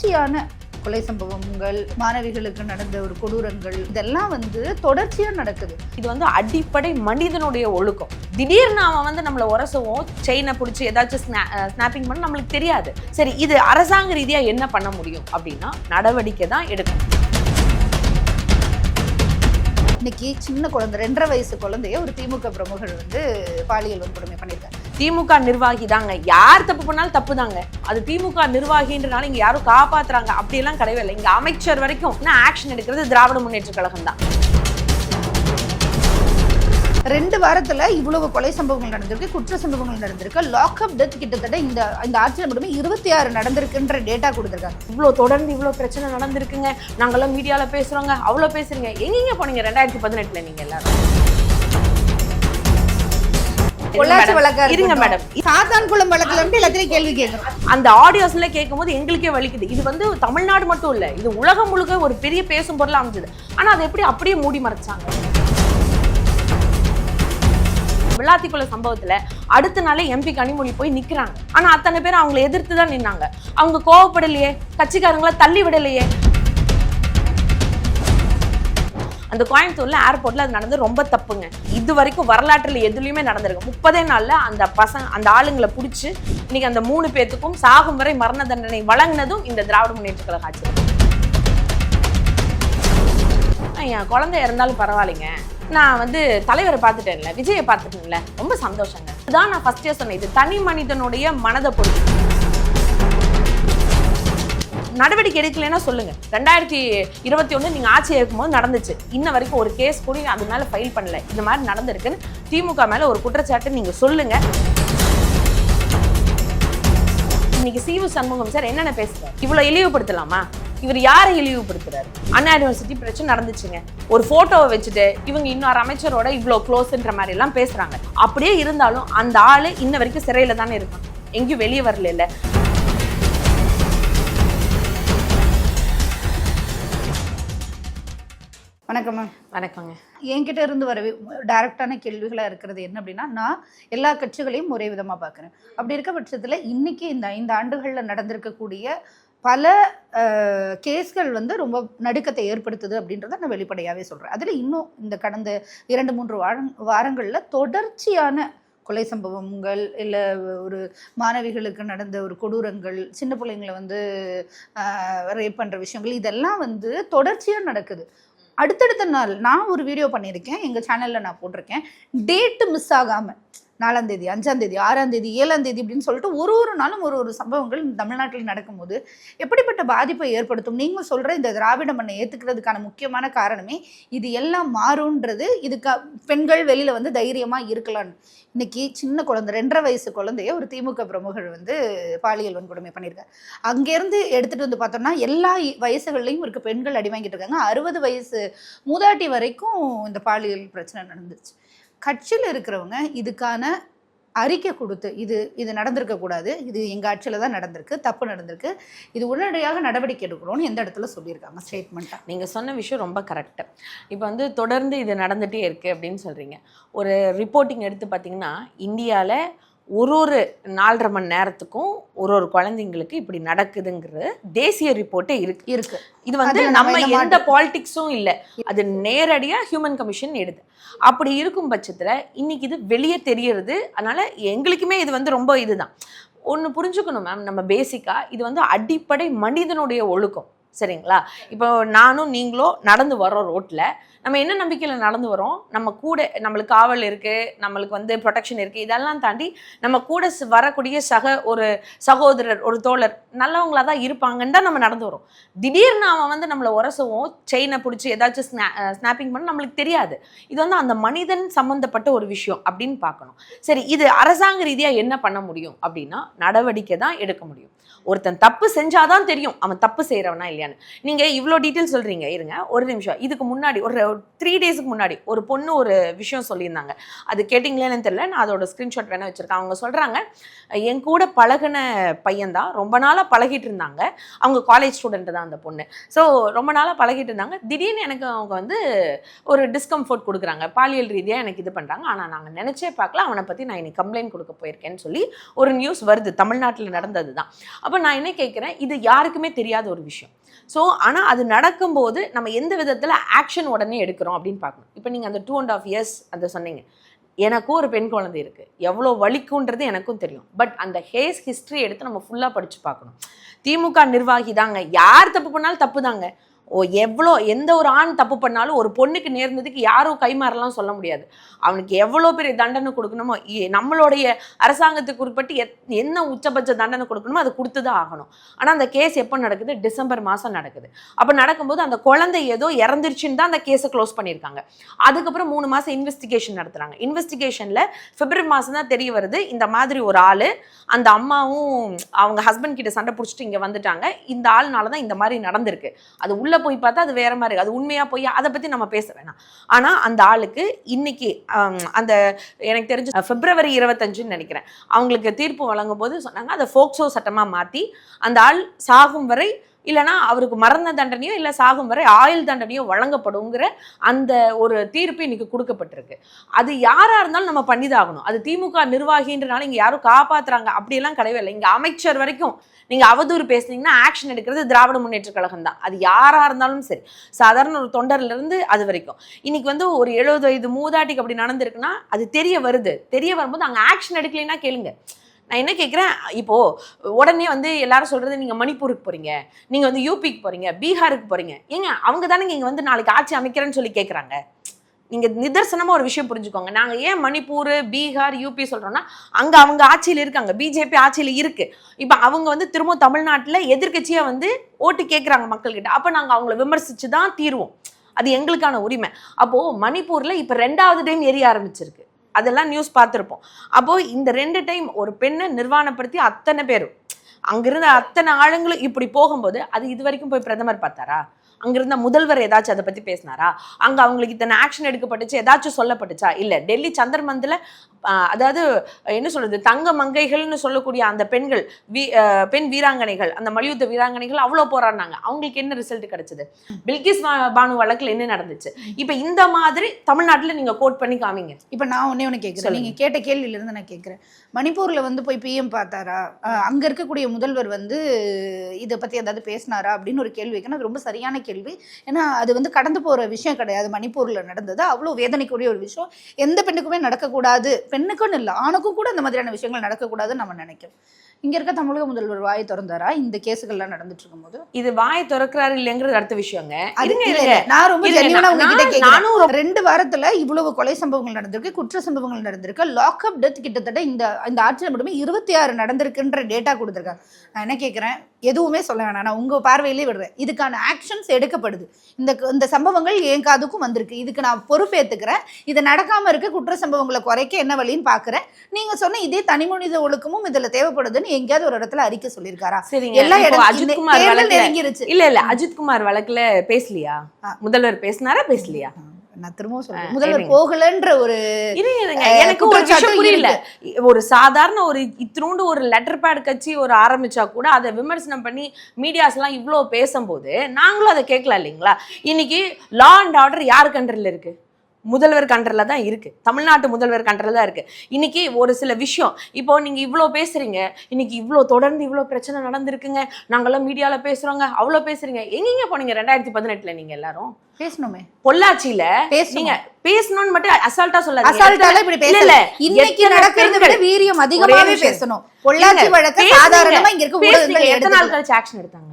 தொடர்ச்சியான கொலை சம்பவங்கள், மாணவிகளுக்கு நடந்த ஒரு கொடூரங்கள், இதெல்லாம் தொடர்ச்சியா நடக்குது. இது அடிப்படை மனிதனுடைய ஒழுக்கம். திடீர்னு அவன் நம்மளை உரசவும் செயினை பிடிச்சி ஏதாச்சும் ஸ்னாப்பிங் பண்ண நம்மளுக்கு தெரியாது. சரி, இது அரசாங்க ரீதியா என்ன பண்ண முடியும் அப்படின்னா நடவடிக்கை தான் எடுக்கணும். இன்னைக்கு சின்ன குழந்தை 2.5 வயசு குழந்தைய ஒரு திமுக பிரமுகர் பாலியல் வன்கொடுமை பண்ணியிருக்காங்க. திமுக நிர்வாகி தாங்க, யார் தப்பு பண்ணாலும் தப்பு தாங்க. அது திமுக நிர்வாகின்றனால இங்க யாரும் காப்பாத்துறாங்க அப்படியெல்லாம் கிடையவே இல்லை. இங்க அமைச்சர் வரைக்கும் ஆக்ஷன் எடுக்கிறது திராவிட முன்னேற்ற கழகம் தான். 2 வாரத்துல இவ்வளவு கொலை சம்பவங்கள் நடந்திருக்கு, குற்ற சம்பவங்கள் நடந்திருக்கு, லாக்அப் டெத் கிட்டத்தட்ட இந்த ஆட்சியில் மட்டுமே 26 நடந்திருக்குன்ற டேட்டா கொடுத்துருக்காங்க. இவ்வளவு தொடர்ந்து இவ்வளவு பிரச்சனை நடந்திருக்குங்க, நாங்கெல்லாம் மீடியால பேசுறோங்க, அவ்வளவு பேசுறீங்க. எங்கெங்க போனீங்க 2018 நீங்க எல்லாரும்? பொள்ளாச்சி வழக்கா இருங்க மேடம், சாத்தான்குளம் வழக்குல இருந்து எல்லாத்தையும் கேள்வி கேட்கிறோம். அந்த ஆடியோஸ்ல கேட்கும் போது எங்களுக்கே வலிக்குது. இது தமிழ்நாடு மட்டும் இல்ல, இது உலகம் முழுக்க ஒரு பெரிய பேசும் பொருளா அமைஞ்சது. ஆனா அதை எப்படி அப்படியே மூடி மறைச்சாங்க? விளாத்திக்குள்ள சம்பவத்துல அடுத்த நாளே எம்பி கனிமொழி போய் நிக்கிறாங்க. ஆனா அத்தனை பேர் அவங்களை எதிர்த்து தான் நின்னாங்க. அவங்க கோவப்படலையே, கட்சிக்காரங்களை தள்ளி விடலையே. அந்த கோயம்புத்தூர்ல ஏர்போர்ட்ல அது நடந்து ரொம்ப தப்புங்க. இது வரைக்கும் வரலாற்றுல எதுலயுமே நடந்திருக்கு. 30 நாள்ல அந்த ஆளுங்களை பிடிச்சி இன்னைக்கு அந்த 3 பேத்துக்கும் சாகும் வரை மரண தண்டனை வழங்கினதும் இந்த திராவிட முன்னேற்ற கழக ஆட்சி. என் குழந்தை இருந்தாலும் பரவாயில்லைங்க, நான் தலைவரை பார்த்துட்டேன்ல, விஜயை பார்த்துட்டேன்ல, ரொம்ப சந்தோஷங்க. இதுதான் நான் ஃபர்ஸ்டே சொன்னேன், இது தனி மனிதனுடைய மனதை பொறுத்து. நடவடிக்கை எடுக்கலைன்னா சொல்லுங்க. 2021 நீங்க ஆட்சி ஏற்கும் போது நடந்துச்சு, இன்ன வரைக்கும் ஒரு கேஸ் கூட அது மேல ஃபைல் பண்ணல. இந்த மாதிரி நடந்திருக்குன்னு திமுக மேல ஒரு குற்றச்சாட்டு நீங்க சொல்லுங்க. இன்னைக்கு சிவு சண்முகம் சார் என்னென்ன பேசுறாரு? இவ்வளவு இழிவுபடுத்தலாமா? இவர் யாரை இழிவுபடுத்துறாரு? அண்ணா யூனிவர்சிட்டி பிரச்சனை நடந்துச்சுங்க, ஒரு போட்டோவை வச்சுட்டு இவங்க இன்னொரு அமைச்சரோட இவ்வளவு க்ளோஸ்ன்ற மாதிரி எல்லாம் பேசுறாங்க. அப்படியே இருந்தாலும் அந்த ஆளு இன்ன வரைக்கும் சிறையில தானே இருக்கான், எங்கேயும் வெளியே வரல. இல்ல வணக்கம் மேம். வணக்கங்க. என்கிட்ட இருந்து வர டைரக்டான கேள்விகளா இருக்கிறது என்ன அப்படின்னா, நான் எல்லா கட்சிகளையும் ஒரே விதமா பாக்குறேன். அப்படி இருக்க பட்சத்துல இன்னைக்கு இந்த 5 ஆண்டுகள்ல நடந்திருக்கக்கூடிய பல கேஸ்கள் ரொம்ப நடுக்கத்தை ஏற்படுத்துது அப்படின்றத நான் வெளிப்படையாவே சொல்றேன். அதுல இன்னும் இந்த கடந்த 2-3 வாரங்கள்ல தொடர்ச்சியான கொலை சம்பவங்கள், இல்லை ஒரு மாணவிகளுக்கு நடந்த ஒரு கொடூரங்கள், சின்ன பிள்ளைங்களை ரேப் பண்ற விஷயங்கள், இதெல்லாம் தொடர்ச்சியா நடக்குது. அடுத்தடுத்த நாள் நான் ஒரு வீடியோ பண்ணியிருக்கேன், எங்கள் சேனலில் நான் போட்டிருக்கேன். டேட்டு மிஸ் ஆகாமல் 4ஆம் தேதி, 5ஆம் தேதி, 6ஆம் தேதி, 7ஆம் தேதி அப்படின்னு சொல்லிட்டு ஒரு நாளும் ஒரு சம்பவங்கள் தமிழ்நாட்டில் நடக்கும்போது எப்படிப்பட்ட பாதிப்பை ஏற்படுத்தும்? நீங்கள் சொல்கிற இந்த திராவிட மண்ணை ஏற்றுக்கிறதுக்கான முக்கியமான காரணமே இது எல்லாம் மாறுன்றது. இதுக்கு பெண்கள் வெளியில் தைரியமாக இருக்கலான்னு. இன்னைக்கு சின்ன குழந்தை 2.5 வயசு குழந்தைய ஒரு திமுக பிரமுகர் பாலியல் வன்கொடுமை பண்ணியிருக்காரு. அங்கேருந்து எடுத்துகிட்டு பார்த்தோம்னா எல்லா வயசுகள்லையும் இருக்க பெண்கள் அடி வாங்கிட்டு இருக்காங்க. 60 வயசு மூதாட்டி வரைக்கும் இந்த பாலியல் பிரச்சனை நடந்துச்சு. கட்சியில் இருக்கிறவங்க இதுக்கான அறிக்கை கொடுத்து இது நடந்திருக்கக்கூடாது, இது எங்கள் ஆட்சியில் தான் நடந்திருக்கு, தப்பு நடந்திருக்கு, இது உடனடியாக நடவடிக்கை எடுக்கணும்னு எந்த இடத்துல சொல்லியிருக்காங்க ஸ்டேட்மெண்ட்டாக? நீங்கள் சொன்ன விஷயம் ரொம்ப கரெக்டு. இப்போ தொடர்ந்து இது நடந்துகிட்டே இருக்குது அப்படின்னு சொல்கிறீங்க. ஒரு ரிப்போர்ட்டிங் எடுத்து பார்த்தீங்கன்னா இந்தியாவில் ஒரு 4.5 மணி நேரத்துக்கும் ஒரு குழந்தைங்களுக்கு இப்படி நடக்குதுங்கிறது தேசிய ரிப்போர்ட்டே இருக்கு. இது நம்ம எந்த பாலிடிக்ஸும் இல்லை, அது நேரடியா ஹியூமன் கமிஷன் எடுது. அப்படி இருக்கும் பட்சத்துல இன்னைக்கு இது வெளியே தெரியறது. அதனால எங்களுக்குமே இது ரொம்ப இதுதான். ஒன்று புரிஞ்சுக்கணும் மேம், நம்ம பேசிக்கா இது அடிப்படை மனிதனுடைய ஒழுக்கம். சரிங்களா? இப்போ நானும் நீங்களோ நடந்து வரோம் ரோட்ல, நம்ம என்ன நம்பிக்கையில் நடந்து வரோம்? நம்ம கூட நம்மளுக்கு காவல் இருக்குது, நம்மளுக்கு ப்ரொடெக்ஷன் இருக்குது. இதெல்லாம் தாண்டி நம்ம கூட வரக்கூடிய ஒரு சகோதரர், ஒரு தோழர் நல்லவங்களாக தான் இருப்பாங்கன்னு தான் நம்ம நடந்து வரோம். திடீர்னு அவன் நம்மளை உரசவும் செயினை பிடிச்சி ஏதாச்சும் ஸ்னாப்பிங் பண்ண நம்மளுக்கு தெரியாது. இது அந்த மனிதன் சம்மந்தப்பட்ட ஒரு விஷயம் அப்படின்னு பார்க்கணும். சரி, இது அரசாங்க ரீதியாக என்ன பண்ண முடியும் அப்படின்னா நடவடிக்கை தான் எடுக்க முடியும். ஒருத்தன் தப்பு செஞ்சாதான் தெரியும் அவன் தப்பு செய்கிறவனா இல்லையா. இல்லையான்னு. நீங்க இவ்வளோ டீட்டெயில் சொல்றீங்க, இருங்க ஒரு நிமிஷம். இதுக்கு முன்னாடி ஒரு 3 டேஸ்க்கு முன்னாடி ஒரு பொண்ணு ஒரு விஷயம் சொல்லியிருந்தாங்க. அது கேட்டிங்களேன்னு தெரியல, நான் அதோட ஸ்கிரீன்ஷாட் வேணா வச்சிருக்கேன். அவங்க சொல்றாங்க, என் கூட பழகின பையன் தான், ரொம்ப நாளா பழகிட்டு இருந்தாங்க. அவங்க காலேஜ் ஸ்டூடெண்ட் தான் அந்த பொண்ணு. ஸோ ரொம்ப நாளா பழகிட்டு இருந்தாங்க. திடீர்னு எனக்கு அவங்க வந்து ஒரு டிஸ்கம்ஃபர்ட் கொடுக்குறாங்க, பாலியல் ரீதியா எனக்கு இது பண்றாங்க. ஆனா நாங்க நினைச்சே பார்க்கல, அவனை பத்தி நான் இன்னைக்கு கம்ப்ளைண்ட் கொடுக்க போயிருக்கேன்னு சொல்லி ஒரு நியூஸ் வருது. தமிழ்நாட்டில் நடந்தது தான். அப்ப நான் என்ன கேட்கிறேன், இது யாருக்குமே தெரியாத ஒரு விஷயம். ஸோ ஆனால் அது நடக்கும்போது நம்ம எந்த விதத்தில் ஆக்ஷன் உடனே எடுக்கிறோம் அப்படின்னு பார்க்கணும். இப்போ நீங்கள் அந்த 2.5 years அந்த சொன்னீங்க, எனக்கும் ஒரு பெண் குழந்தை இருக்குது, எவ்வளோ வலிக்குன்றது எனக்கும் தெரியும். பட் அந்த ஹிஸ்ட்ரி எடுத்து நம்ம ஃபுல்லாக படித்து பார்க்கணும். திமுக நிர்வாகி தாங்க, யார் தப்பு பண்ணாலும் தப்பு தாங்க. எந்த ஒரு ஆண் தப்பு பண்ணாலும் ஒரு பொண்ணுக்கு நேர்ந்ததுக்கு யாரும் கைமாறலாம் சொல்ல முடியாது. அவனுக்கு எவ்வளோ பெரிய தண்டனை கொடுக்கணுமோ, நம்மளுடைய அரசாங்கத்துக்கு உட்பட்டு என்ன உச்சபட்ச தண்டனை கொடுக்கணுமோ அதை கொடுத்து தான் ஆகணும். ஆனால் அந்த கேஸ் எப்போ நடக்குது? டிசம்பர் மாதம் நடக்குது. அப்போ நடக்கும்போது அந்த குழந்தை ஏதோ இறந்துருச்சுன்னு தான் அந்த கேஸை க்ளோஸ் பண்ணியிருக்காங்க. அதுக்கப்புறம் 3 மாதம் இன்வெஸ்டிகேஷன் நடத்துகிறாங்க. இன்வெஸ்டிகேஷனில் பிப்ரவரி மாதம் தான் தெரிய வருது, இந்த மாதிரி ஒரு ஆள், அந்த அம்மாவும் அவங்க ஹஸ்பண்ட் கிட்ட சண்டை பிடிச்சிட்டு இங்கே வந்துட்டாங்க, இந்த ஆள்னால தான் இந்த மாதிரி நடந்திருக்கு. அது உள்ள போய் பார்த்தா அது வேற மாதிரி, அது உண்மையா போய் அதை பத்தி நம்ம பேச வேணாம். ஆனா அந்த ஆளுக்கு இன்னைக்கு அந்த எனக்கு தெரிஞ்சு பிப்ரவரி 25 நினைக்கிறேன், அவங்களுக்கு தீர்ப்பு வழங்கும் போது சொன்னாங்க அதை போக்சோ சட்டமா மாத்தி அந்த ஆள் சாகும் வரை, இல்லைனா அவருக்கு மரண தண்டனையோ இல்லை சாகும் வரை ஆயுள் தண்டனையோ வழங்கப்படுங்கிற அந்த ஒரு தீர்ப்பு இன்னைக்கு கொடுக்கப்பட்டிருக்கு. அது யாரா இருந்தாலும் நம்ம பண்ணிதாகணும். அது திமுக நிர்வாகின்றனால இங்க யாரும் காப்பாத்துறாங்க அப்படியெல்லாம் கிடையவே இல்லை. இங்க அமைச்சர் வரைக்கும் நீங்க அவதூறு பேசுனீங்கன்னா ஆக்ஷன் எடுக்கிறது திராவிட முன்னேற்ற கழகம் தான். அது யாரா இருந்தாலும் சரி, சாதாரண ஒரு தொண்டர்ல இருந்து அது வரைக்கும். இன்னைக்கு வந்து ஒரு 70 வயது மூதாட்டிக்கு அப்படி நடந்திருக்குன்னா அது தெரிய வருது. தெரிய வரும்போது அங்க ஆக்ஷன் எடுக்கலைன்னா கேளுங்க. நான் என்ன கேட்குறேன், இப்போ உடனே வந்து எல்லாரும் சொல்றது, நீங்க மணிப்பூருக்கு போறீங்க, நீங்க வந்து யூபிக்கு போறீங்க, பீகாருக்கு போறீங்க, ஏங்க அவங்க தானே இங்க வந்து நாளைக்கு ஆட்சி அமைக்கிறேன்னு சொல்லி கேட்குறாங்க. நீங்க நிதர்சனமா ஒரு விஷயம் புரிஞ்சுக்கோங்க. நாங்க ஏன் மணிப்பூர், பீகார், யூபி சொல்றோம்னா அங்க அவங்க ஆட்சியில் இருக்காங்க, பிஜேபி ஆட்சியில் இருக்கு. இப்ப அவங்க வந்து திரும்ப தமிழ்நாட்டுல எதிர்கட்சியா வந்து ஓட்டு கேட்கறாங்க மக்கள் கிட்ட. அப்ப நாங்க அவங்களை விமர்சிச்சுதான் தீர்வோம். அது எங்களுக்கான உரிமை. அப்போ மணிப்பூர்ல இப்ப 2வது டைம் எரிய ஆரம்பிச்சிருக்கு. அதெல்லாம் நியூஸ் பார்த்துருப்போம். அப்போ இந்த 2 டைம் ஒரு பெண்ணை நிர்வாணப்படுத்தி அத்தனை பேரும் அங்கிருந்த அத்தனை ஆளுங்களும் இப்படி போகும்போது அது இது வரைக்கும் போய் பிரதமர் பார்த்தாரா? அங்கிருந்த முதல்வர் ஏதாச்சும் அதை பத்தி பேசினாரா? அங்க அவங்களுக்கு இத்தனை ஆக்ஷன் எடுக்கப்பட்டுச்சு, ஏதாச்சும் சொல்லப்பட்டுச்சா? இல்ல. டெல்லி சந்தர்மந்தில் அதாவது என்ன சொல்றது, தங்க மங்கைகள்னு சொல்லக்கூடிய அந்த பெண்கள், பெண் வீராங்கனைகள், அந்த மல்யுத்த வீராங்கனைகள் அவ்வளோ போராடினாங்க. அவங்களுக்கு என்ன ரிசல்ட் கிடைச்சது? பில்கிஸ் பானு வழக்குல என்ன நடந்துச்சு? இப்ப இந்த மாதிரி தமிழ்நாட்டுல நீங்க கோட் பண்ணி காமிங்க. இப்ப நான் ஒண்ணு கேட்கிறேன், நீங்க கேட்ட கேள்வியில இருந்து நான் கேட்கிறேன். மணிப்பூர்ல வந்து போய் பிஎம் பார்த்தாரா, அங்க இருக்கக்கூடிய முதல்வர் வந்து இதை பத்தி ஏதாவது பேசினாரா அப்படின்னு ஒரு கேள்வி வைக்கணும். அது ரொம்ப சரியான கேள்வி. ஏன்னா அது வந்து கடந்து போற விஷயம் கிடையாது. மணிப்பூர்ல நடந்தது அவ்வளவு வேதனைக்குரிய ஒரு விஷயம். எந்த பெண்ணுக்குமே நடக்கக்கூடாது, பெண்ணுக்குன்னு இல்லை ஆணுக்கும் கூட இந்த மாதிரியான விஷயங்கள் நடக்கக்கூடாதுன்னு நம்ம நினைக்கிறோம். இங்க இருக்க தமிழக முதல்வர் வாயை திறந்தாரா இந்த கேசுகள்லாம் நடந்துட்டு இருக்கும் போது? இது வாயை திறக்கிறாரு இல்லைங்கிறது அடுத்த விஷயங்க. நான் ரொம்ப ஜென்யூனா உங்ககிட்ட கேக்குறேன். 2 வாரத்துல இவ்வளவு கொலை சம்பவங்கள் நடந்திருக்கு, குற்ற சம்பவங்கள் நடந்திருக்கு, லாக்அப் டெத் கிட்டத்தட்ட இந்த ஆட்சியில் மட்டுமே 26 நடந்திருக்குன்ற டேட்டா கொடுத்துருக்காங்க. நான் என்ன கேட்கிறேன், எதுவுமே சொல்ல வேணாம், நான் உங்க பார்வையிலே விடுறேன். இதுக்கான ஆக்ஷன்ஸ் எடுக்கப்படுது. இந்த சம்பவங்கள் என் காதுக்கும் வந்திருக்கு, இதுக்கு நான் பொறுப்பேற்றுக்கிறேன். இது நடக்காம இருக்க குற்ற சம்பவங்களை குறைக்க என்ன வழின்னு பாக்குறேன். நீங்க சொன்ன இதே தனிமனித ஒழுக்கமும் இதுல தேவைப்படுதுன்னு எங்கேயாவது ஒரு இடத்துல அறிக்கை சொல்லியிருக்காரா? எல்லா இடத்துலயும் இல்ல அஜித்குமார் வழக்குல பேசலையா? முதல்வர் பேசினாரா பேசலையா? நான் திரும்பவும் சொல்றேன், முதல்வர் போகலன்ற ஒரு எனக்கு ஒரு விஷயம் புரியல. ஒரு சாதாரண ஒரு இத்தினூண்டு ஒரு லெட்டர் பேட் கட்சி ஒரு ஆரம்பிச்சா கூட அதை விமர்சனம் பண்ணி மீடியாஸ் எல்லாம் இவ்வளவு பேசும்போது நாங்களும் அதை கேட்கலாம் இல்லைங்களா? இன்னைக்கு லா அண்ட் ஆர்டர் யாரு கண்ட்ரோல்ல இருக்கு? முதல்வர் கண்ட்ரோல்ல தான் இருக்கு. தமிழ்நாட்டு முதல்வர் கண்ட்ரோல்ல தான் இருக்கு. இன்னைக்கு ஒரு சில விஷயம், இப்போ நீங்க இவ்வளோ பேசுறீங்க, இன்னைக்கு இவ்வளோ தொடர்ந்து இவ்வளோ பிரச்சனை நடந்திருக்குங்க, நாங்கெல்லாம் மீடியால பேசுறோங்க, அவ்வளோ பேசுறீங்க. எங்கெங்க போனீங்க 2018 நீங்க எல்லாரும்? பேசணுமே. பொள்ளாச்சியில நீங்க பேசணும்னு மட்டும் அசால்ட்டா சொல்லாதீங்க. அசால்ட்டால இப்படி பேசல. இன்னைக்கு நடக்கிறத விட வீரியம் அதிகமாவே பேசணும். பொள்ளாச்சி வழக்க சாதாரணமா இங்க இருக்க ஊடகங்கள் எத்தனை நாள் கழிச்சு ஆக்ஷன் எடுத்தாங்க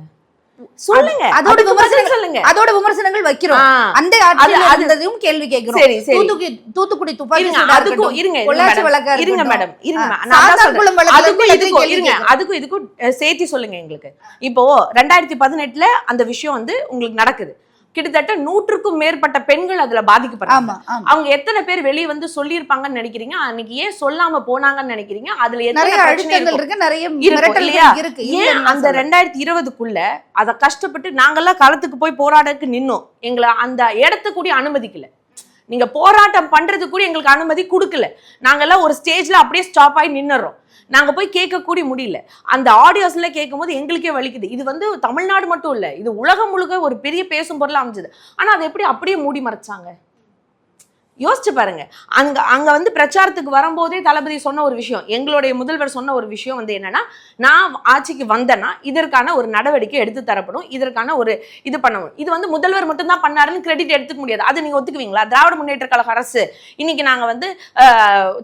சொல்லுங்க. அதோட விமர்சனம் சொல்லுங்க. அதோட விமர்சனங்கள் வைக்கிறோம். அந்த ஆட்சியில இருந்ததையும் கேள்வி கேக்குறோம். தூத்துக்குடி துப்பாக்கி சூடு அதுக்கும் இருங்க. பொள்ளாச்சி வழக்க இருங்க மேடம், இருங்க. நான் சொல்றேன் அதுக்கும் இதுக்கும் சேர்த்து சொல்லுங்க எங்களுக்கு. இப்போ 2018 அந்த விஷயம் வந்து உங்களுக்கு நடக்குது. கிட்டத்தட்ட 100க்கும் மேற்பட்ட பெண்கள் அதுல பாதிக்கப்படுறாங்க. ஆமா ஆமா. அவங்க எத்தனை பேர் வெளியே வந்து சொல்லியிருப்பாங்கன்னு நினைக்கிறீங்க? அன்னைக்கு ஏன் சொல்லாம போனாங்கன்னு நினைக்கிறீங்க? அதுல எத்தனை நிறைய பிரச்சனை அழுத்தங்கள் இருக்கும்? இருக்கு, நிறைய இருக்கும் மிரட்டல்கள் இல்லையா? இருக்கு. ஏன் இல்லைன்னு அந்த 2020க்குள்ள அத கஷ்டப்பட்டு நாங்கெல்லாம் களத்துக்கு போய் போராடக்கு நின்னோம். எங்களை அந்த இடத்துக்கு அனுமதிக்கல. நீங்க போராட்டம் பண்றதுக்கு கூட எங்களுக்கு அனுமதி கொடுக்கல. நாங்கெல்லாம் ஒரு ஸ்டேஜ்ல அப்படியே ஸ்டாப் ஆகி நின்னுறோம். நாங்க போய் கேட்க கூட முடியல. அந்த ஆடியோஸ்ல கேட்கும் போது எங்களுக்கே வலிக்குது. இது வந்து தமிழ்நாடு மட்டும் இல்ல, இது உலகம் முழுக்க ஒரு பெரிய பேசும் பொருளா அமைஞ்சது. ஆனா அதை எப்படி அப்படியே மூடி மறைச்சாங்க? யோசிச்சு பாருங்க. அங்க வந்து பிரச்சாரத்துக்கு வரும்போதே தளபதி சொன்ன ஒரு விஷயம், எங்களுடைய முதல்வர் சொன்ன ஒரு விஷயம் வந்து என்னன்னா, நான் ஆட்சிக்கு வந்தேன்னா இதற்கான ஒரு நடவடிக்கை எடுத்து தரப்படும், இதற்கான ஒரு இது பண்ணணும். இது வந்து முதல்வர் மட்டும் தான் பண்ணாருன்னு கிரெடிட் எடுத்துக்க முடியாது. அது நீங்க ஒத்துக்குவீங்களா? திராவிட முன்னேற்ற கழக அரசு இன்னைக்கு நாங்க வந்து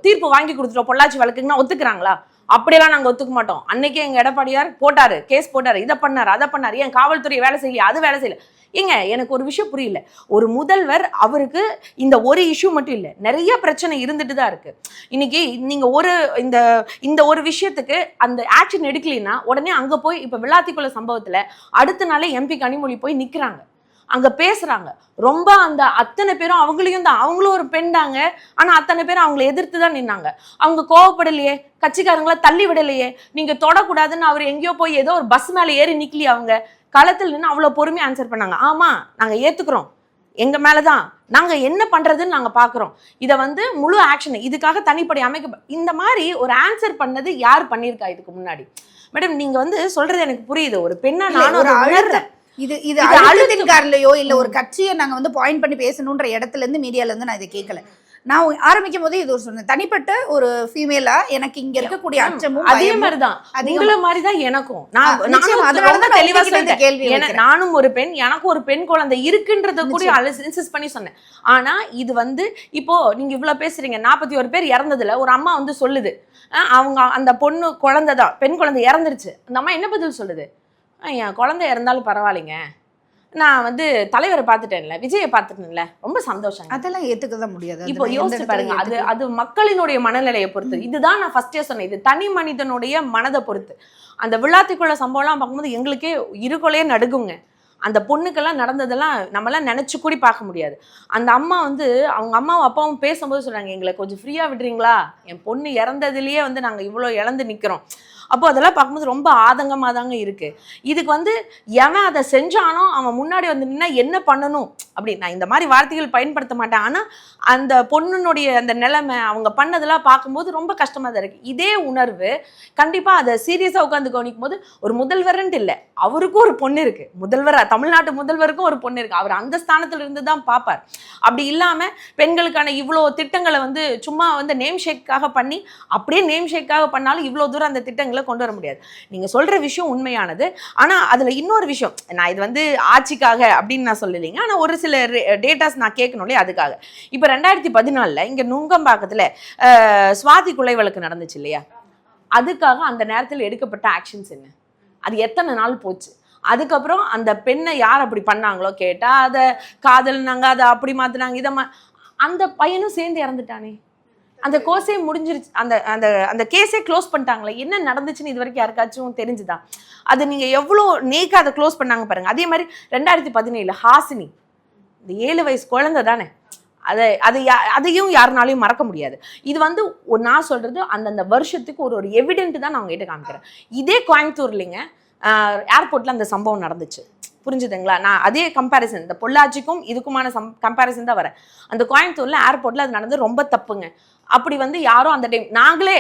தீர்ப்பு வாங்கி கொடுத்துட்டோம் பொள்ளாச்சி வழக்குன்னா ஒத்துக்கிறாங்களா? அப்படியெல்லாம் நாங்க ஒத்துக்க மாட்டோம். அன்னைக்கு எங்க எடப்பாடியார் போட்டாரு, கேஸ் போட்டாரு, இதை பண்ணாரு, அதை பண்ணாரு, ஏன் காவல்துறை வேலை செய்யல, அது வேலை செய்யல. ஏங்க எனக்கு ஒரு விஷயம் புரியல. ஒரு முதல்வர், அவருக்கு இந்த ஒரு இஷ்யூ மட்டும் இல்லை, நிறைய பிரச்சனை இருந்துட்டு தான் இருக்கு. இன்னைக்கு நீங்க இந்த ஒரு விஷயத்துக்கு அந்த ஆக்ஷன் எடுக்கலைன்னா உடனே அங்க போய் இப்ப விளாத்திக்குள்ள சம்பவத்துல அடுத்த நாளே எம்பி கனிமொழி போய் நிக்கிறாங்க, அங்க பேசுறாங்க. ரொம்ப அந்த அத்தனை பேரும் அவங்களையும் தான், அவங்களும் ஒரு பெண் தாங்க, ஆனா அத்தனை பேரும் அவங்களை எதிர்த்து தான் நின்னாங்க. அவங்க கோவப்படலையே, கட்சிக்காரங்களை தள்ளி விடலையே, நீங்க தொடக்கூடாதுன்னு அவர் எங்கேயோ போய் ஏதோ ஒரு பஸ் மேல ஏறி நிக்கலையே, அவங்க களத்தில் நின்று அவ்வளவு பொறுமையா ஆன்சர் பண்ணாங்க. ஆமா நாங்க ஏத்துக்கிறோம், எங்க மேலதான், நாங்க என்ன பண்றதுன்னு நாங்க பாக்குறோம், இதை வந்து முழு ஆக்ஷன் இதுக்காக தனிப்படை அமைக்க. இந்த மாதிரி ஒரு ஆன்சர் பண்ணது யார் பண்ணிருக்கா இதுக்கு முன்னாடி? மேடம் நீங்க வந்து சொல்றது எனக்கு புரியுது. ஒரு பெண்ணா நானும் ஒரு உணர்றேன். இது அழுத்தத்தின் காரணலையோ இல்ல ஒரு கட்சியை நாங்க வந்து பாயிண்ட் பண்ணி பேசணும்ன்ற இடத்துல இருந்து மீடியால இருந்து நான் இதை கேட்கல. நான் ஆரம்பிக்கும் போது இது ஒரு சொன்னேன், தனிப்பட்ட ஒரு ஃபீமேலா எனக்கு இங்க இருக்கக்கூடிய அச்சமும் அதே மாதிரிதான் உங்களை மாதிரிதான் எனக்கும். நானும் ஒரு பெண், எனக்கு ஒரு பெண் குழந்தை இருக்குன்றத கூட இன்சிஸ்ட் பண்ணி சொன்னேன். ஆனா இது வந்து இப்போ நீங்க இவ்வளவு பேசுறீங்க, 41 பேர் இறந்ததுல ஒரு அம்மா வந்து சொல்லுது, அவங்க அந்த பொண்ணு குழந்தைதான், பெண் குழந்தை இறந்துருச்சு. அந்த அம்மா என்ன பதில் சொல்லுது? என் குழந்தை இறந்தாலும் பரவாயில்லைங்க, நான் வந்து தலைவரை பார்த்துட்டேன்ல, விஜயை பார்த்துட்டேன்ல, ரொம்ப சந்தோஷம். அதெல்லாம் ஏத்துக்கதான் முடியாது. இப்போ யோசிச்சு பாருங்க, அது மக்களினுடைய மனநிலையை பொறுத்து. இதுதான் நான் ஃபர்ஸ்டே சொன்னேன், இது தனி மனிதனுடைய மனதை பொறுத்து. அந்த விழாத்திக்குள்ள சம்பவம்லாம் பார்க்கும்போது எங்களுக்கே இருகொலையே நடுங்குங்க. அந்த பொண்ணுக்கெல்லாம் நடந்ததெல்லாம் நம்மளாம் நினைச்சு கூடி பார்க்க முடியாது. அந்த அம்மா வந்து அவங்க அம்மாவும் அப்பாவும் பேசும்போது சொல்றாங்க, எங்களை கொஞ்சம் ஃப்ரீயா விடுறீங்களா, என் பொண்ணு இறந்ததுலயே வந்து நாங்க இவ்வளவு இழந்து நிக்கிறோம். அப்போ அதெல்லாம் பார்க்கும்போது ரொம்ப ஆதங்கமாக தாங்க இருக்கு. இதுக்கு வந்து எவன் அதை செஞ்சானோ அவன் முன்னாடி வந்து நின்னா என்ன பண்ணணும் அப்படி, நான் இந்த மாதிரி வார்த்தைகள் பயன்படுத்த மாட்டேன். ஆனால் அந்த பொண்ணுனுடைய அந்த நிலைமை அவங்க பண்ணதெல்லாம் பார்க்கும்போது ரொம்ப கஷ்டமாக தான் இருக்கு. இதே உணர்வு கண்டிப்பாக அதை சீரியஸாக உட்காந்து கவனிக்கும் போது ஒரு முதல்வர்ன்ட்டு இல்லை, அவருக்கும் ஒரு பொண்ணு இருக்கு, முதல்வர் தமிழ்நாட்டு முதல்வருக்கும் ஒரு பொண்ணு இருக்கு, அவர் அந்த ஸ்தானத்துல இருந்து தான் பார்ப்பார். அப்படி இல்லாம பெண்களுக்கான இவ்வளோ திட்டங்களை வந்து சும்மா வந்து நேம் ஷேக்காக பண்ணி அப்படியே நேம் ஷேக்காக பண்ணாலும் இவ்வளோ தூரம் அந்த திட்டங்களை கொண்டு வர முடியாது. நீங்க சொல்ற விஷயம் உண்மையானது. ஆனா அதுல இன்னொரு விஷயம், நான் இது வந்து ஆட்சிக்காக அப்படின்னு நான் சொல்லலைங்க, ஆனா ஒரு சில டேட்டாஸ் நான் கேட்கணும் இல்லையா, அதுக்காக. இப்ப 2014 இங்க நுங்கம்பாக்கத்துல சுவாதி கொலை வழக்கு நடந்துச்சு இல்லையா, அதுக்காக அந்த நேரத்தில் எடுக்கப்பட்ட ஆக்ஷன்ஸ் என்ன, அது எத்தனை நாள் போச்சு? அதுக்கப்புறம் அந்த பெண்ணை யார் அப்படி பண்ணாங்களோ கேட்டா அதை காதல்னாங்க, அதை அப்படி மாத்தினாங்க, இதை அந்த பையனும் சேர்ந்து இறந்துட்டானே, அந்த கோர்ஸே முடிஞ்சிருச்சு, அந்த அந்த அந்த கேஸே க்ளோஸ் பண்ணிட்டாங்களே, என்ன நடந்துச்சுன்னு இது வரைக்கும் யாருக்காச்சும் தெரிஞ்சுதா? அது நீங்க எவ்வளோ நேக்கா அதை க்ளோஸ் பண்ணாங்க பாருங்க. அதே மாதிரி 2017 ஹாசினி, இந்த 7 வயசு குழந்தை தானே, அதையும் யாருனாலையும் மறக்க முடியாது. இது வந்து நான் சொல்றது அந்தந்த வருஷத்துக்கு ஒரு எவிடென்ட் தான் நான் உங்ககிட்ட காமிக்கிறேன். இதே கோயம்புத்தூர்லிங்க ஏர்போர்ட்ல அந்த சம்பவம் நடந்துச்சு, புரிஞ்சுதுங்களா? நான் அதே கம்பேரிசன், இந்த பொள்ளாச்சிக்கும் இதுக்குமான கம்பேரிசன் தான் வரேன். அந்த கோயம்புத்தூர்ல ஏர்போர்ட்ல அது நடந்து ரொம்ப தப்புங்க. அப்படி வந்து யாரும் அந்த டைம் நாங்களே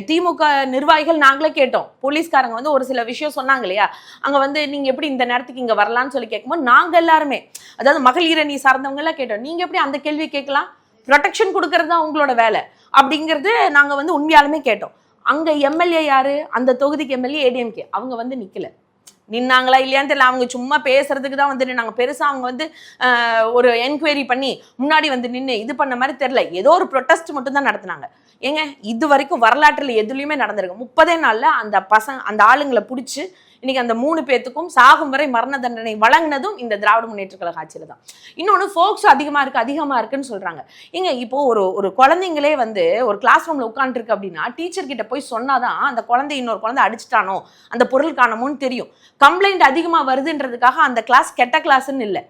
திமுக நிர்வாகிகள் நாங்களே கேட்டோம், போலீஸ்காரங்க வந்து ஒரு சில விஷயம் சொன்னாங்க இல்லையா, அங்க வந்து நீங்க எப்படி இந்த நேரத்துக்கு இங்க வரலாம்னு சொல்லி கேட்கும்போது நாங்க எல்லாருமே, அதாவது மகளிர் அணி சார்ந்தவங்க எல்லாம் கேட்டோம், நீங்க எப்படி அந்த கேள்வி கேட்கலாம், ப்ரொடெக்ஷன் கொடுக்கறது தான் உங்களோட வேலை அப்படிங்கிறது நாங்க வந்து உண்மையாலுமே கேட்டோம். அங்க எம்எல்ஏ யாரு, அந்த தொகுதிக்கு எம்எல்ஏ ஏடிஎம்கே, அவங்க வந்து நிக்கல, நின்னாங்களா இல்லையான்னு தெரியல, அவங்க சும்மா பேசுறதுக்கு தான் வந்து நின்னாங்க. பெருசா அவங்க வந்து ஒரு என்கொயரி பண்ணி முன்னாடி வந்து நின்று இது பண்ண மாதிரி தெரியல, ஏதோ ஒரு ப்ரொட்டஸ்ட் மட்டும் தான் நடத்தினாங்க. ஏங்க இது வரைக்கும் வரலாற்றில் எதுலையுமே நடந்திருக்கு. 30 நாள்ல அந்த ஆளுங்களை பிடிச்சி இன்னைக்கு அந்த 3 பேத்துக்கும் சாகும் வரை மரண தண்டனை வழங்கினதும் இந்த திராவிட முன்னேற்ற கழக ஆட்சியில தான். இன்னொன்னு ஃபோக்ஸோ அதிகமா இருக்குன்னு சொல்றாங்க. ஏங்க இப்போ ஒரு குழந்தைங்களே வந்து ஒரு கிளாஸ் ரூம்ல உட்காந்துட்டு இருக்கு அப்படின்னா டீச்சர் கிட்ட போய் சொன்னாதான் அந்த குழந்தை இன்னொரு குழந்தை அடிச்சுட்டானோ அந்த பொருள் காணமோன்னு தெரியும். கம்ப்ளைண்ட் அதிகமா வருதுன்றதுக்காக அந்த கிளாஸ் கெட்ட கிளாஸ்ன்னு இல்லை,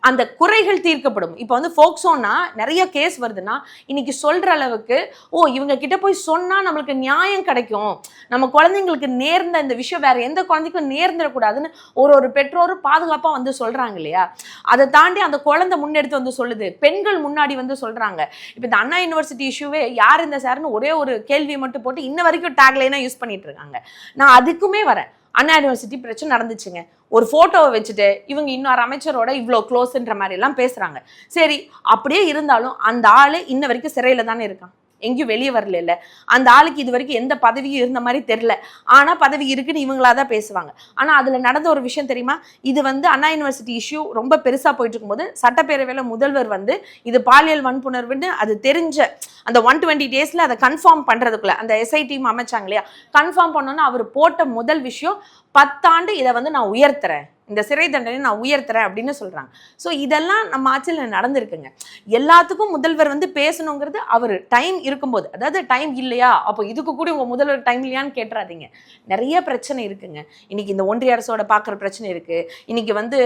அந்த குறைகள் தீர்க்கப்படும். இப்போ வந்து ஃபோக்சோன்னா நிறைய கேஸ் வருதுன்னா இன்னைக்கு சொல்ற அளவுக்கு இவங்க கிட்ட போய் சொன்னா நம்மளுக்கு நியாயம் கிடைக்கும், நம்ம குழந்தைங்களுக்கு நேர்ந்த இந்த விஷயம் வேற எந்த குழந்தைக்கும் நேர்ந்துடக்கூடாதுன்னு ஒரு பெற்றோரும் பாதுகாப்பா வந்து சொல்றாங்க இல்லையா. அதை தாண்டி அந்த குழந்தை முன்னெடுத்து வந்து சொல்லுது, பெண்கள் முன்னாடி வந்து சொல்றாங்க. இப்போ இந்த அண்ணா யூனிவர்சிட்டி இஷ்யூவே யார் இந்த சார்னு ஒரே ஒரு கேள்வியை மட்டும் போட்டு இன்ன வரைக்கும் டேக்லைனா யூஸ் பண்ணிட்டு இருக்காங்க. நான் அதுக்குமே வரேன். அண்ணா யூனிவர்சிட்டி பிரச்சனை நடந்துச்சுங்க, ஒரு போட்டோவை வச்சுட்டு இவங்க இன்னொரு அமைச்சரோட இவ்வளோ க்ளோஸ்ன்ற மாதிரி எல்லாம் பேசுறாங்க. சரி, அப்படியே இருந்தாலும் அந்த ஆளு இன்ன வரைக்கும் சிறையில தானே இருக்கான், எங்கேயும் வெளியே வரல. இல்ல அந்த ஆளுக்கு இது வரைக்கும் எந்த பதவியும் இருந்த மாதிரி தெரியல, ஆனா பதவி இருக்குன்னு இவங்களா தான் பேசுவாங்க. ஆனா அதுல நடந்த ஒரு விஷயம் தெரியுமா, இது வந்து அண்ணா யூனிவர்சிட்டி இஷ்யூ ரொம்ப பெருசா போயிட்டு இருக்கும்போது சட்டப்பேரவையில முதல்வர் வந்து இது பாலியல் வன்புணர்வுன்னு அது தெரிஞ்ச அந்த 120 டேஸ்ல அதை கன்ஃபார்ம் பண்றதுக்குள்ள அந்த எஸ்ஐ டீம் அமைச்சாங்க இல்லையா, கன்ஃபார்ம் பண்ணோன்னா அவர் போட்ட முதல் விஷயம் 10 ஆண்டு இதை வந்து நான் உயர்த்துறேன், இந்த சிறை தண்டனை நான் உயர்த்துறேன் அப்படின்னு சொல்றாங்க. ஸோ இதெல்லாம் நம்ம ஆட்சியில் நடந்திருக்குங்க. எல்லாத்துக்கும் முதல்வர் வந்து பேசணுங்கிறது அவர் டைம் இருக்கும்போது, அதாவது டைம் இல்லையா அப்போ இதுக்கு கூட உங்க முதல்வர் டைம் இல்லையான்னு கேட்டுறாதீங்க. நிறைய பிரச்சனை இருக்குங்க. இன்னைக்கு இந்த ஒன்றிய அரசோட பார்க்குற பிரச்சனை இருக்கு. இன்னைக்கு வந்து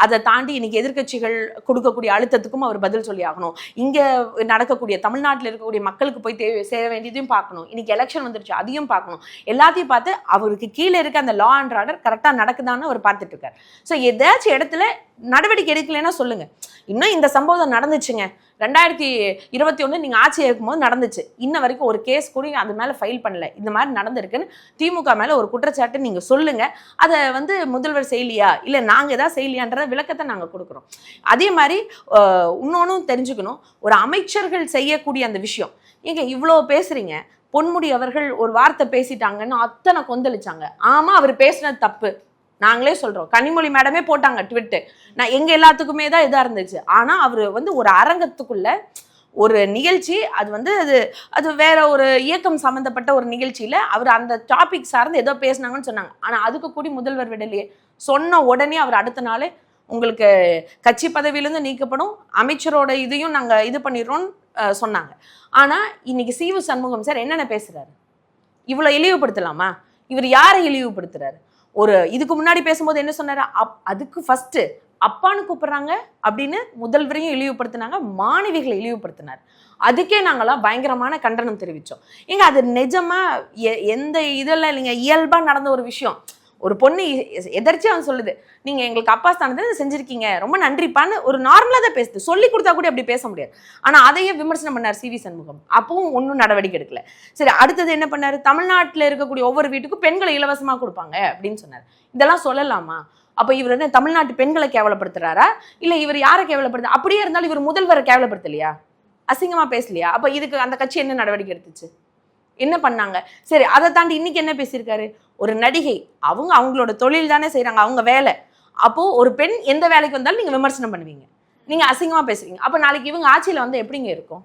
அதை தாண்டி இன்னைக்கு எதிர்க்கட்சிகள் கொடுக்கக்கூடிய அழுத்தத்துக்கும் அவர் பதில் சொல்லி ஆகணும். இங்க நடக்கக்கூடிய தமிழ்நாட்டில் இருக்கக்கூடிய மக்களுக்கு போய் சேர வேண்டியதையும் பார்க்கணும். இன்னைக்கு எலெக்ஷன் வந்துருச்சு, அதையும் பார்க்கணும். எல்லாத்தையும் பார்த்து அவருக்கு கீழே இருக்க அந்த லா அண்ட் ஆர்டர் கரெக்டாக நடக்குதான்னு அவர் பார்த்துட்டு. ஸோ ஏதாச்சும் இடத்துல நடவடிக்கை எடுக்கலைன்னா சொல்லுங்க. இன்னும் இந்த சம்பவம் நடந்துச்சுங்க 2021 நீங்க ஆட்சி இருக்கும்போது நடந்துச்சு, இன்ன வரைக்கும் ஒரு கேஸ் கூட அது மேல ஃபைல் பண்ணல, இந்த மாதிரி நடந்திருக்குன்னு திமுக மேல ஒரு குற்றச்சாட்டு நீங்க சொல்லுங்க. அதை வந்து முதல்வர் செய்யலையா இல்ல நாங்க ஏதாவது செய்யலையான்ற விளக்கத்தை நாங்க கொடுக்குறோம். அதே மாதிரி இன்னொன்னும் தெரிஞ்சுக்கணும், ஒரு அமைச்சர்கள் செய்யக்கூடிய அந்த விஷயம், ஏங்க இவ்வளோ பேசுறீங்க, பொன்முடி அவர்கள் ஒரு வார்த்தை பேசிட்டாங்கன்னு அத்தனை கொந்தளிச்சாங்க. ஆமா அவர் பேசினது தப்பு, நாங்களே சொல்றோம். கனிமொழி மேடமே போட்டாங்க ட்விட்டு, நான் எங்க எல்லாத்துக்குமே தான் இதா இருந்துச்சு. ஆனா அவர் வந்து ஒரு அரங்கத்துக்குள்ள ஒரு நிகழ்ச்சி, அது வந்து அது வேற ஒரு இயக்கம் சம்பந்தப்பட்ட ஒரு நிகழ்ச்சியில அவர் அந்த டாபிக் சார்ந்து ஏதோ பேசினாங்கன்னு சொன்னாங்க. ஆனா அதுக்கு கூடி முதல்வர் விடலையே. சொன்ன உடனே அவர் அடுத்த நாளே உங்களுக்கு கட்சி பதவியிலிருந்து நீக்கப்படும், அமைச்சரோட இதையும் நாங்க இது பண்ணிடுறோம்னு சொன்னாங்க. ஆனா இன்னைக்கு சிவு சண்முகம் சார் என்னென்ன பேசுறாரு, இவ்வளவு இழிவுபடுத்தலாமா? இவர் யாரை இழிவுபடுத்துறாரு? ஒரு இதுக்கு முன்னாடி பேசும்போது என்ன சொன்னாரு, அதுக்கு ஃபர்ஸ்ட் அப்பான்னு கூப்பிடுறாங்க அப்படின்னு முதல்வரையும் இழிவுபடுத்தினாங்க, மாணவிகளை இழிவுபடுத்தினார். அதுக்கே நாங்களாம் பயங்கரமான கண்டனம் தெரிவித்தோம். ஏங்க அது நிஜமா எந்த இதெல்லாம் இல்லைங்க, இயல்பா நடந்த ஒரு விஷயம். ஒரு பொண்ணு எதர்ச்சியா அவன் சொல்லுது, நீங்க எங்களுக்கு அப்பா ஸ்தானத்தை செஞ்சிருக்கீங்க, ரொம்ப நன்றிப்பான்னு ஒரு நார்மலா தான் பேசுது. சொல்லி கொடுத்தா கூட அப்படி பேச முடியாது. ஆனா அதையே விமர்சனம் பண்ணார் சிவி சண்முகம், அப்பவும் ஒன்றும் நடவடிக்கை எடுக்கல. சரி, அடுத்தது என்ன பண்ணாரு, தமிழ்நாட்டில் இருக்கக்கூடிய ஒவ்வொரு வீட்டுக்கும் பெண்களை இலவசமா கொடுப்பாங்க அப்படின்னு சொன்னார். இதெல்லாம் சொல்லலாமா? அப்ப இவர் என்ன தமிழ்நாட்டு பெண்களை கேவலப்படுத்துறாரா இல்ல இவர் யாரை கேவலப்படுத்த? அப்படியே இருந்தாலும் இவர் முதல்வரை கேவலப்படுத்தலையா, அசிங்கமா பேசலையா? அப்ப இதுக்கு அந்த கட்சி என்ன நடவடிக்கை எடுத்துச்சு, என்ன பண்ணாங்க? சரி, அதை தாண்டி இன்னைக்கு என்ன பேசியிருக்காரு, ஒரு நடிகை அவங்களோட தொழில் தானே செய்யறாங்க, அவங்க வேலை. அப்போ ஒரு பெண் எந்த வேலைக்கு வந்தாலும் நீங்க விமர்சனம் பண்ணுவீங்க, நீங்க அசிங்கமா பேசுவீங்க. அப்ப நாளைக்கு இவங்க ஆட்சியில வந்து எப்படிங்க இருக்கும்?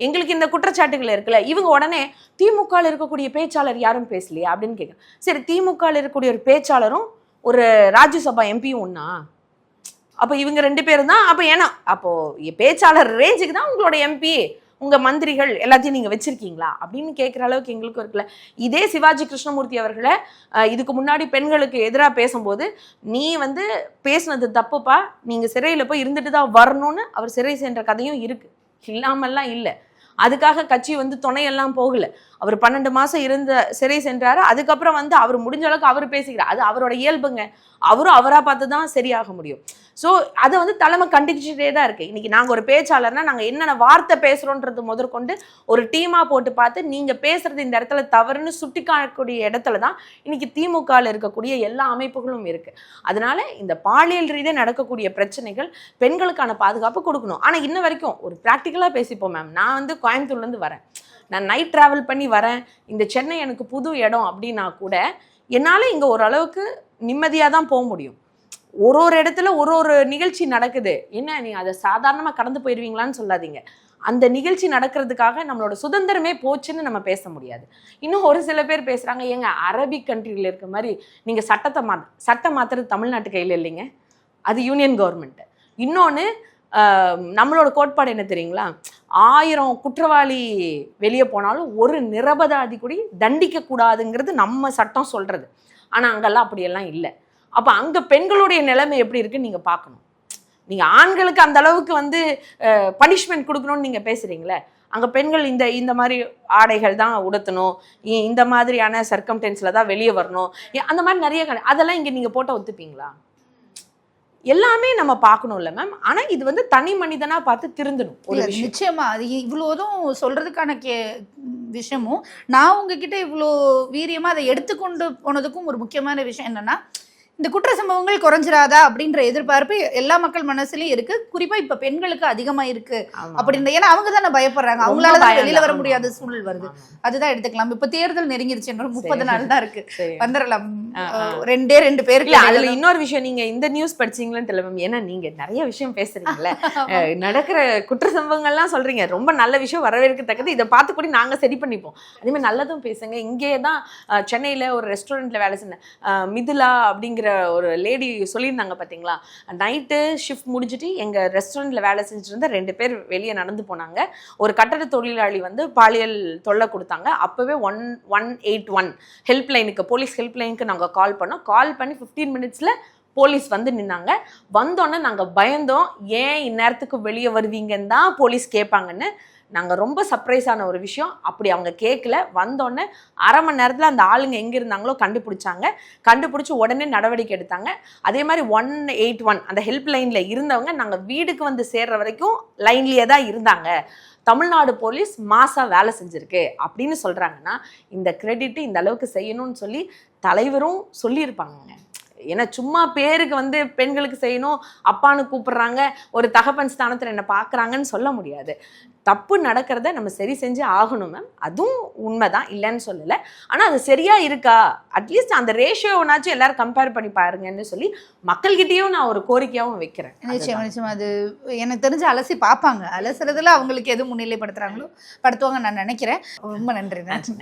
எங்களுக்கு இந்த குற்றச்சாட்டுகள் இருக்குல்ல, இவங்க உடனே திமுக இருக்கக்கூடிய பேச்சாளர் யாரும் பேசலையா அப்படின்னு கேட்குறேன். சரி, திமுக இருக்கக்கூடிய ஒரு பேச்சாளரும் ஒரு ராஜ்யசபா எம்பியும் ஒண்ணா? அப்ப இவங்க 2 பேரும் தான். அப்ப ஏன்னா அப்போ பேச்சாளர் ரேஞ்சுக்கு தான் உங்களோட எம்பி, உங்க மந்திரிகள் எல்லாத்தையும் நீங்க வச்சிருக்கீங்களா அப்படின்னு கேட்குற அளவுக்கு எங்களுக்கும் இருக்குல்ல. இதே சிவாஜி கிருஷ்ணமூர்த்தி அவர்களை இதுக்கு முன்னாடி பெண்களுக்கு எதிராக பேசும்போது, நீ வந்து பேசுனது தப்புப்பா, நீங்க சிறையில போய் இருந்துட்டு தான் வரணும்னு அவர் சிறை சென்ற கதையும் இருக்கு, இல்லாமல்லாம் இல்லை. அதுக்காக கட்சி வந்து துணையெல்லாம் போகல. அவர் 12 மாசம் இருந்த சிறை சென்றாரு. அதுக்கப்புறம் வந்து அவர் முடிஞ்ச அளவுக்கு அவர் பேசிக்கிறார், அது அவரோட இயல்புங்க. அவரும் அவரா பார்த்து தான் சரியாக முடியும். ஸோ அதை வந்து தலைமை கண்டிச்சுட்டே தான் இருக்கு. இன்னைக்கு நாங்கள் ஒரு பேச்சாளர்னா நாங்கள் என்னென்ன வார்த்தை பேசுகிறோன்றது முதற்கொண்டு ஒரு டீமாக போட்டு பார்த்து நீங்கள் பேசுறது இந்த இடத்துல தவறுன்னு சுட்டி காணக்கூடிய இடத்துல தான் இன்னைக்கு திமுகவில் இருக்கக்கூடிய எல்லா அமைப்புகளும் இருக்கு. அதனால இந்த பாலியல் ரீதியாக நடக்கக்கூடிய பிரச்சனைகள் பெண்களுக்கான பாதுகாப்பு கொடுக்கணும். ஆனால் இன்ன வரைக்கும் ஒரு ப்ராக்டிக்கலாக பேசிப்போம் மேம். நான் வந்து கோயம்புத்தூர்லேருந்து வரேன், நான் நைட் ட்ராவல் பண்ணி வரேன், இந்த சென்னை எனக்கு புது இடம் அப்படின்னா கூட என்னால் இங்கே ஓரளவுக்கு நிம்மதியாக தான் போக முடியும். ஒரு இடத்துல ஒரு நிகழ்ச்சி நடக்குது, என்ன நீ அதை சாதாரணமாக கடந்து போயிடுவீங்களான்னு சொல்லாதீங்க. அந்த நிகழ்ச்சி நடக்கிறதுக்காக நம்மளோட சுதந்திரமே போச்சுன்னு நம்ம பேச முடியாது. இன்னும் ஒரு சில பேர் பேசுகிறாங்க, ஏங்க அரபிக் கண்ட்ரியில் இருக்க மாதிரி நீங்கள் சட்டம் மாற்றுறது தமிழ்நாட்டு கையில் இல்லைங்க, அது யூனியன் கவர்மெண்ட்டு. இன்னொன்று நம்மளோட கோட்பாடு என்ன தெரியுங்களா, 1000 குற்றவாளி வெளியே போனாலும் ஒரு நிரபராதி கூட தண்டிக்க கூடாதுங்கிறது நம்ம சட்டம் சொல்றது. ஆனால் அங்கெல்லாம் அப்படியெல்லாம் இல்லை. அப்போ அங்கே பெண்களுடைய நிலைமை எப்படி இருக்குன்னு நீங்கள் பார்க்கணும். நீங்கள் ஆண்களுக்கு அந்த அளவுக்கு வந்து பனிஷ்மெண்ட் கொடுக்கணும்னு நீங்கள் பேசுகிறீங்களே, அங்கே பெண்கள் இந்த மாதிரி ஆடைகள் தான் உடுத்தணும், இந்த மாதிரியான சர்க்கம்டென்ஸில் தான் வெளியே வரணும், அந்த மாதிரி நிறைய அதெல்லாம் இங்கே நீங்கள் போட்டால் ஒத்துப்பீங்களா? எல்லாமே நம்ம பார்க்கணும்ல மேம். ஆனா இது வந்து தனி மனிதனா பார்த்து திருந்தணும் ஒரு விஷயம். நிச்சயமா அது இவ்வளோதும் சொல்றதுக்கான விஷயமும் நான் உங்ககிட்ட இவ்வளோ வீரியமா அதை எடுத்துக்கொண்டு போனதுக்கும் ஒரு முக்கியமான விஷயம் என்னன்னா, இந்த குற்ற சம்பவங்கள் குறைஞ்சிராதா அப்படின்ற எதிர்பார்ப்பு எல்லா மக்கள் மனசுலயும் இருக்கு. குறிப்பா இப்ப பெண்களுக்கு அதிகமா இருக்கு அப்படின்ற, ஏன்னா அவங்க தானே பயப்படுறாங்க, அவங்களால தான் வெளியில வர முடியாத சூழல் வருது. அதுதான் எடுத்துக்கலாம். இப்ப தேர்தல் நெருங்கிருச்சு, 30 நாள் தான் இருக்கு, வந்துடலாம். 2 பேருக்கு. அதுல இன்னொரு விஷயம், நீங்க இந்த நியூஸ் படிச்சீங்களான்னு தெரியல மேம், ஏன்னா நீங்க நிறைய விஷயம் பேசுறீங்கல்ல, நடக்கிற குற்ற சம்பவங்கள்லாம் சொல்றீங்க, ரொம்ப நல்ல விஷயம், வரவேற்கத்தக்கது. இதை பார்த்து கூட நாங்க சரி பண்ணிப்போம். அதே மாதிரி நல்லதும் பேசுங்க. இங்கே தான் சென்னையில ஒரு ரெஸ்டாரண்ட்ல வேலை செஞ்சேன், மிதுலா அப்படிங்கிற ஒரு லேடி சொல்லியிருந்தாங்க பார்த்தீங்களா, நைட்டு ஷிஃப்ட் முடிஞ்சுட்டு எங்கள் ரெஸ்டாரண்ட்டில் வேலை செஞ்சுட்டு இருந்த 2 பேர் வெளியே நடந்து போனாங்க. ஒரு கட்டட தொழிலாளி வந்து பாலியல் தொல்லை கொடுத்தாங்க. அப்போவே 181 ஹெல்ப்லைனுக்கு, போலீஸ் ஹெல்ப்லைனுக்கு நாங்கள் கால் பண்ணோம். கால் பண்ணி 15 மினிட்ஸில் போலீஸ் வந்து நின்னாங்க. வந்தோடனே நாங்கள் பயந்தோம், ஏன் இந்நேரத்துக்கு வெளியே வருவீங்கன்னு தான் போலீஸ் கேட்பாங்கன்னு. நாங்கள் ரொம்ப சர்ப்ரைஸான ஒரு விஷயம், அப்படி அவங்க கேட்கல. வந்தோடனே அரை மணி நேரத்தில் அந்த ஆளுங்க எங்கே இருந்தாங்களோ கண்டுபிடிச்சாங்க. கண்டுபிடிச்சி உடனே நடவடிக்கை எடுத்தாங்க. அதே மாதிரி 181 அந்த ஹெல்ப் லைனில் இருந்தவங்க நாங்கள் வீடுக்கு வந்து சேர்ற வரைக்கும் லைன்லேயே தான் இருந்தாங்க. தமிழ்நாடு போலீஸ் மாசா வேலை செஞ்சுருக்கு அப்படின்னு சொல்கிறாங்கன்னா, இந்த கிரெடிட்டு இந்த அளவுக்கு செய்யணும்னு சொல்லி தலைவரும் சொல்லியிருப்பாங்க. ஏன்னா சும்மா பேருக்கு வந்து பெண்களுக்கு செய்யணும், அப்பான்னு கூப்பிடுறாங்க, ஒரு தகப்பன் ஸ்தானத்தில் என்ன பார்க்குறாங்கன்னு சொல்ல முடியாது. தப்பு நடக்கிறத நம்ம சரி செஞ்சு ஆகணும் மேம். அதுவும் உண்மைதான், இல்லைன்னு சொல்லலை. ஆனால் அது சரியாக இருக்கா, அட்லீஸ்ட் அந்த ரேஷியோனாச்சும் எல்லாரும் கம்பேர் பண்ணி பாருங்கன்னு சொல்லி மக்கள்கிட்டயும் நான் ஒரு கோரிக்கையாகவும் வைக்கிறேன். நிச்சயம் அது எனக்கு தெரிஞ்சு அலசி பார்ப்பாங்க. அலசுறதுல அவங்களுக்கு எது முன்னிலைப்படுத்துறாங்களோ படுத்துவாங்க நான் நினைக்கிறேன். ரொம்ப நன்றி. நன்றி.